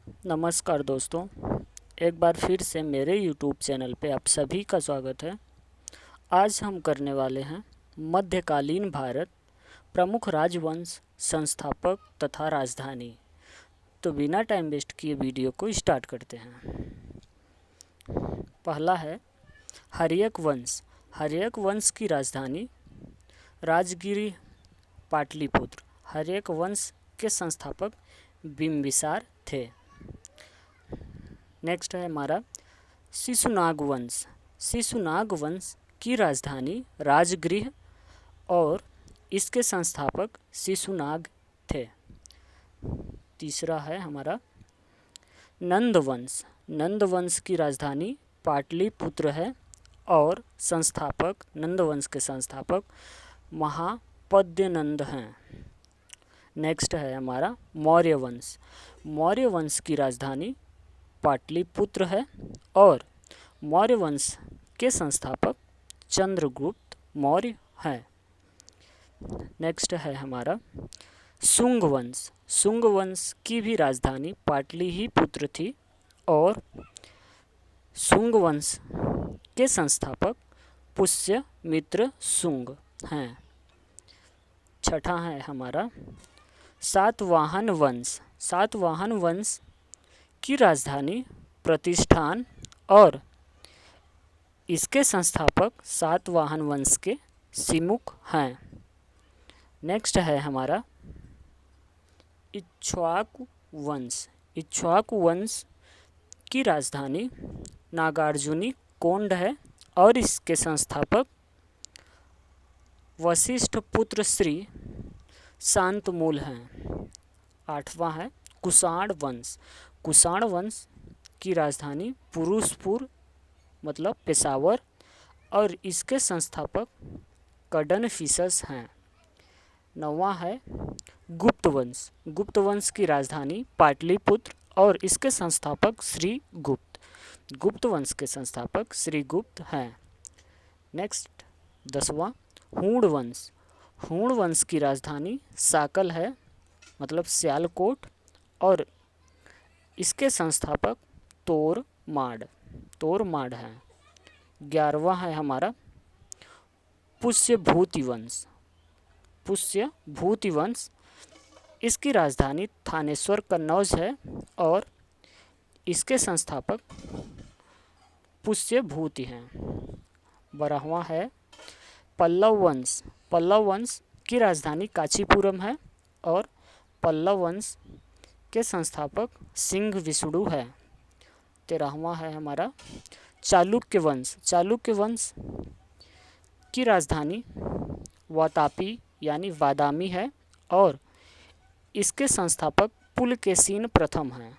नमस्कार दोस्तों, एक बार फिर से मेरे YouTube चैनल पे आप सभी का स्वागत है। आज हम करने वाले हैं मध्यकालीन भारत, प्रमुख राजवंश, संस्थापक तथा राजधानी। तो बिना टाइम वेस्ट किए वीडियो को स्टार्ट करते हैं। पहला है हर्यक वंश। हर्यक वंश की राजधानी राजगिरी, पाटलिपुत्र। हर्यक वंश के संस्थापक बिंबिसार थे। नेक्स्ट है हमारा शिशुनाग वंश। शिशुनाग वंश की राजधानी राजगृह और इसके संस्थापक शिशुनाग थे। तीसरा है हमारा नंद वंश। नंद वंश की राजधानी पाटलिपुत्र है और संस्थापक नंद वंश के संस्थापक महापद्यनंद हैं। नेक्स्ट है हमारा मौर्य वंश। मौर्य वंश की राजधानी पाटलिपुत्र है और मौर्य वंश के संस्थापक चंद्रगुप्त मौर्य हैं। नेक्स्ट है हमारा शुंग वंश। शुंग वंश की भी राजधानी पाटलि ही पुत्र थी और शुंग वंश के संस्थापक पुष्यमित्र शुंग हैं। छठा है हमारा सातवाहन वंश। सातवाहन वंश की राजधानी प्रतिष्ठान और इसके संस्थापक सातवाहन वंश के सिमुक हैं। नेक्स्ट है हमारा इक्ष्वाकु वंश। इक्ष्वाकु वंश की राजधानी नागार्जुनी कोंड है और इसके संस्थापक वशिष्ठ पुत्र श्री शांतमूल हैं। आठवां है कुषाण वंश। कुषाण वंश की राजधानी पुरुषपुर मतलब पेशावर और इसके संस्थापक कडनफिसस हैं। नौवां है गुप्त वंश। गुप्त वंश की राजधानी पाटलिपुत्र और इसके संस्थापक श्री गुप्त। गुप्त वंश के संस्थापक श्री गुप्त हैं। नेक्स्ट 10वां हूण वंश। हूण वंश की राजधानी साकल है मतलब सियालकोट और इसके संस्थापक तोरमाड़ हैं। 11वां है हमारा पुष्यभूति वंश। पुष्यभूति वंश इसकी राजधानी थानेश्वर कन्नौज है और इसके संस्थापक पुष्यभूति हैं। 12वां है पल्लव वंश। पल्लव वंश की राजधानी कांचीपुरम है और पल्लव वंश के संस्थापक सिंह विष्णु है। 13वां है हमारा चालुक्य वंश। चालुक्य वंश की राजधानी वातापी यानी वादामी है और इसके संस्थापक पुलकेशिन प्रथम हैं।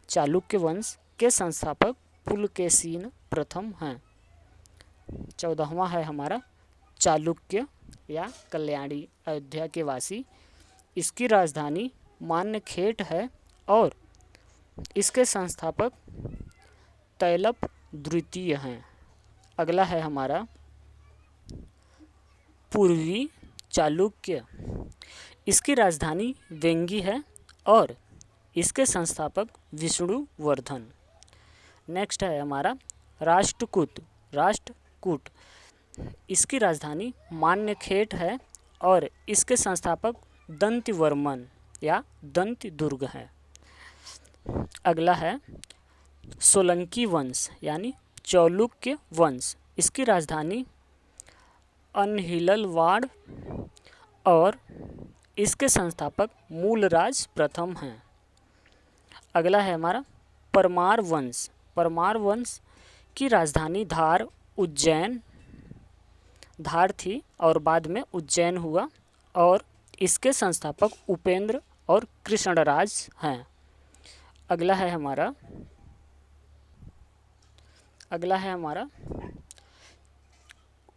चालुक्य वंश के संस्थापक पुलकेशिन प्रथम हैं। 14वां है हमारा चालुक्य या कल्याणी अयोध्या के वासी। इसकी राजधानी मान्यखेट है और इसके संस्थापक तैलप द्वितीय हैं। अगला है हमारा पूर्वी चालुक्य। इसकी राजधानी वेंगी है और इसके संस्थापक विष्णुवर्धन। नेक्स्ट है हमारा राष्ट्रकूट। राष्ट्रकूट इसकी राजधानी मान्यखेट है और इसके संस्थापक दंतिवर्मन या दंतिदुर्ग है। अगला है सोलंकी वंश यानी चालुक्य वंश। इसकी राजधानी अनहिलवाड़ और इसके संस्थापक मूलराज प्रथम हैं। अगला है हमारा परमार वंश। परमार वंश की राजधानी धार थी और बाद में उज्जैन हुआ और इसके संस्थापक उपेंद्र और कृष्णराज हैं। अगला है हमारा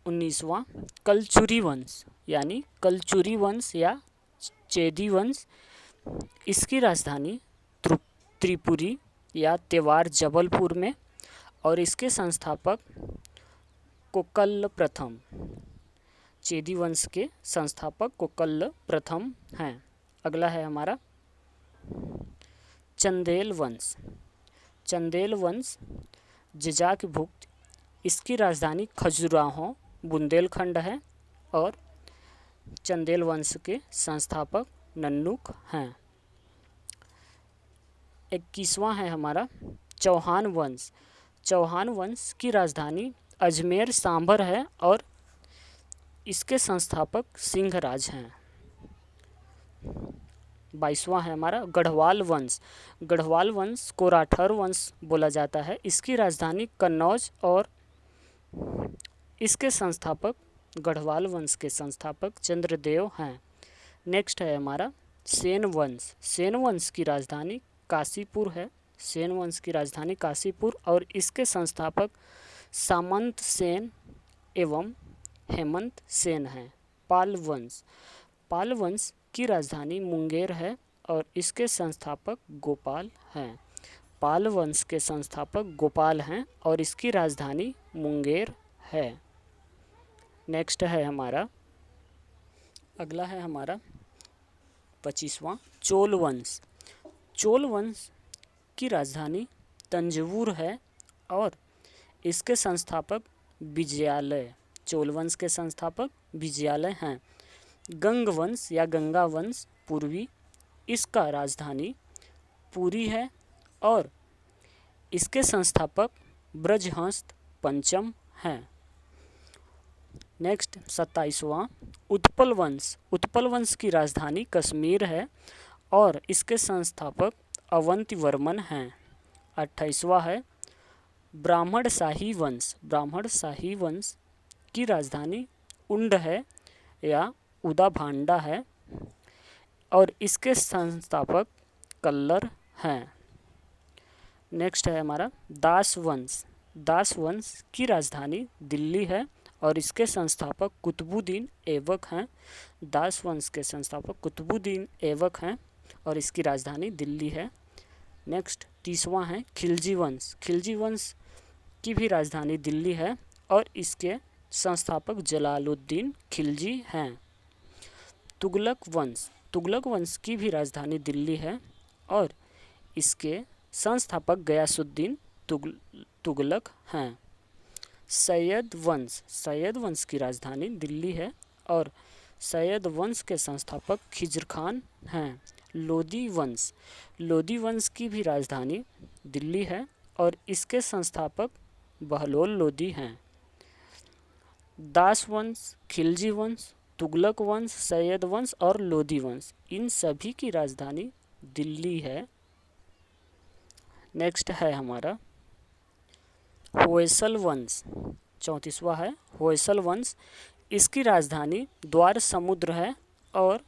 19वां कलचुरी वंश यानी कलचुरी वंश या चेदी वंश। इसकी राजधानी त्रिपुरी या तेवार जबलपुर में और इसके संस्थापक कोकल्ल प्रथम। चेदी वंश के संस्थापक कोकल्ल प्रथम हैं। अगला है हमारा चंदेल वंश, चंदेल वंश जजाकभुक्त, इसकी राजधानी खजुराहो बुंदेलखंड है और चंदेल वंश के संस्थापक नन्नुक हैं। 21वां है हमारा चौहान वंश, चौहान वंश की राजधानी अजमेर सांभर है और इसके संस्थापक सिंहराज हैं। 22वां है हमारा गढ़वाल वंश, गढ़वाल वंश को राठौर वंश बोला जाता है, इसकी राजधानी कन्नौज और इसके संस्थापक गढ़वाल वंश के संस्थापक चंद्रदेव हैं। नेक्स्ट है हमारा सेन वंश, सेन वंश की राजधानी काशीपुर है, सेन वंश की राजधानी काशीपुर और इसके संस्थापक सामंत सेन एवं हेमंत सेन हैं। पाल वंश, पाल वंश की राजधानी मुंगेर है और इसके संस्थापक गोपाल हैं। पाल वंश के संस्थापक गोपाल हैं और इसकी राजधानी मुंगेर है। नेक्स्ट है हमारा अगला है हमारा 25वां चोल वंश, चोल वंश की राजधानी तंजवुर है और इसके संस्थापक विजयालय, चोल वंश के संस्थापक विजयालय हैं। गंग वंश या गंगा वंश पूर्वी, इसका राजधानी पुरी है और इसके संस्थापक ब्रजहंस पंचम हैं। नेक्स्ट 27वां उत्पल वंश, उत्पल वंश की राजधानी कश्मीर है और इसके संस्थापक अवंतिवर्मन हैं। 28वां है ब्राह्मण शाही वंश, ब्राह्मण शाही वंश की राजधानी उंड है या उदा-भांडा है और इसके संस्थापक कल्लर हैं। नेक्स्ट है हमारा दास वंश, दास वंश की राजधानी दिल्ली है और इसके संस्थापक कुतुबुद्दीन ऐबक हैं। दास वंश के संस्थापक कुतुबुद्दीन ऐबक हैं और इसकी राजधानी दिल्ली है। नेक्स्ट 30वां है खिलजी वंश, खिलजी वंश की भी राजधानी दिल्ली है और इसके संस्थापक जलालुद्दीन खिलजी हैं। तुगलक वंश, तुगलक वंश की भी राजधानी दिल्ली है और इसके संस्थापक गयासुद्दीन तुगलक हैं। सैयद वंश, सैयद वंश की राजधानी दिल्ली है और सैयद वंश के संस्थापक खिज्र खान हैं। लोदी वंश, लोदी वंश की भी राजधानी दिल्ली है और इसके संस्थापक बहलोल लोदी हैं। दास वंश, खिलजी वंश, तुगलक वंश, सैयद वंश और लोदी वंश, इन सभी की राजधानी दिल्ली है। नेक्स्ट है हमारा होयसल वंश, 34वां है होयसल वंश, इसकी राजधानी द्वार समुद्र है और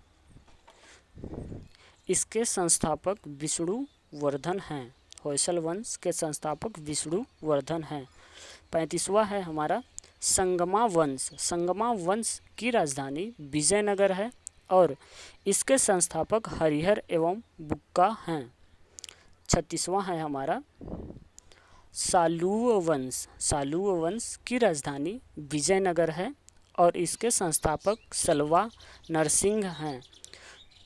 इसके संस्थापक विष्णुवर्धन हैं। होयसल वंश के संस्थापक विष्णुवर्धन हैं। 35वां है हमारा संगमा वंश, संगमा वंश की राजधानी विजयनगर है और इसके संस्थापक हरिहर एवं बुक्का हैं। 36वां है हमारा सालुव वंश, सालुव वंश की राजधानी विजयनगर है और इसके संस्थापक सलवा नरसिंह हैं।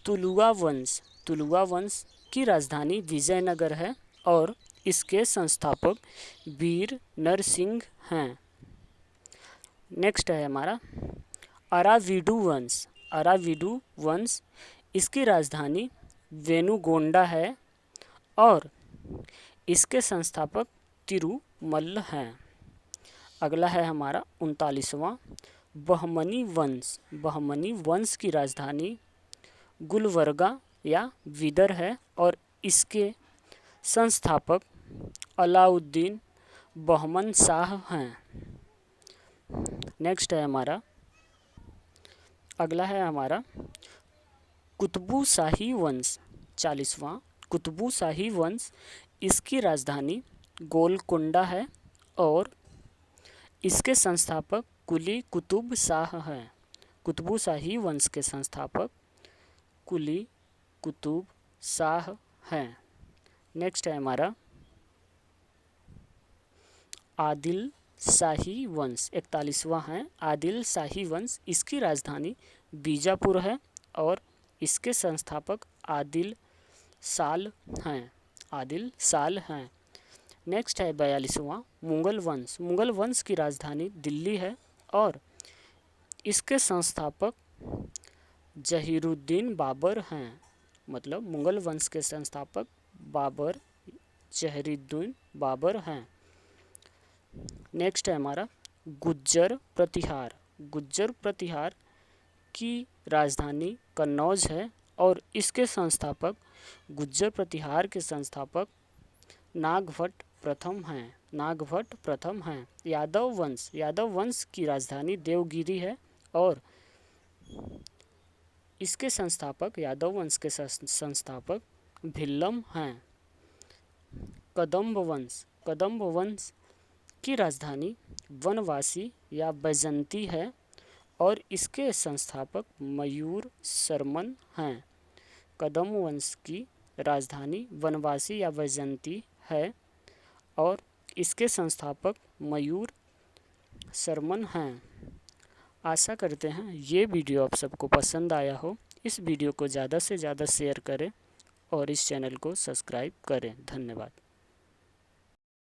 तुलुआ वंश, तुलुआ वंश की राजधानी विजयनगर है और इसके संस्थापक वीर नरसिंह हैं। नेक्स्ट है हमारा अराविडु वंश, अराविडु वंश, इसकी राजधानी वेनुगोंडा है और इसके संस्थापक तिरुमल हैं। अगला है हमारा 39वां बहमनी वंश, बहमनी वंश की राजधानी गुलबर्गा या विदर है और इसके संस्थापक अलाउद्दीन बहमन शाह हैं। नेक्स्ट है हमारा अगला है हमारा कुतुबु शाही वंश, 40वां कुतुबु शाही वंश, इसकी राजधानी गोलकुंडा है और इसके संस्थापक कुली कुतुब शाह हैं। कुतुबु शाही वंश के संस्थापक कुली कुतुब शाह हैं। नेक्स्ट है हमारा आदिल शाही वंश, 41वां है आदिल शाही वंश, इसकी राजधानी बीजापुर है और इसके संस्थापक आदिल साल हैं। आदिल शाह हैं। नेक्स्ट है 42वां मुगल वंश। मुगल वंश की राजधानी दिल्ली है और इसके संस्थापक जहीरुद्दीन बाबर हैं। मतलब मुगल वंश के संस्थापक बाबर, जहीरुद्दीन बाबर हैं। नेक्स्ट है हमारा गुज्जर प्रतिहार। गुज्जर प्रतिहार की राजधानी कन्नौज है और इसके संस्थापक, गुज्जर प्रतिहार के संस्थापक नागभट्ट प्रथम हैं। नागभट्ट प्रथम हैं। यादव वंश। यादव वंश की राजधानी देवगिरी है और इसके संस्थापक, यादव वंश के संस्थापक भिल्लम हैं। कदम्ब वंश। कदम्ब वंश की राजधानी वनवासी या बैजंती है और इसके संस्थापक मयूर शर्मन हैं। कदम्ब वंश की राजधानी वनवासी या बैजंती है और इसके संस्थापक मयूर शर्मन हैं। आशा करते हैं ये वीडियो आप सबको पसंद आया हो। इस वीडियो को ज़्यादा से ज़्यादा शेयर करें और इस चैनल को सब्सक्राइब करें। धन्यवाद।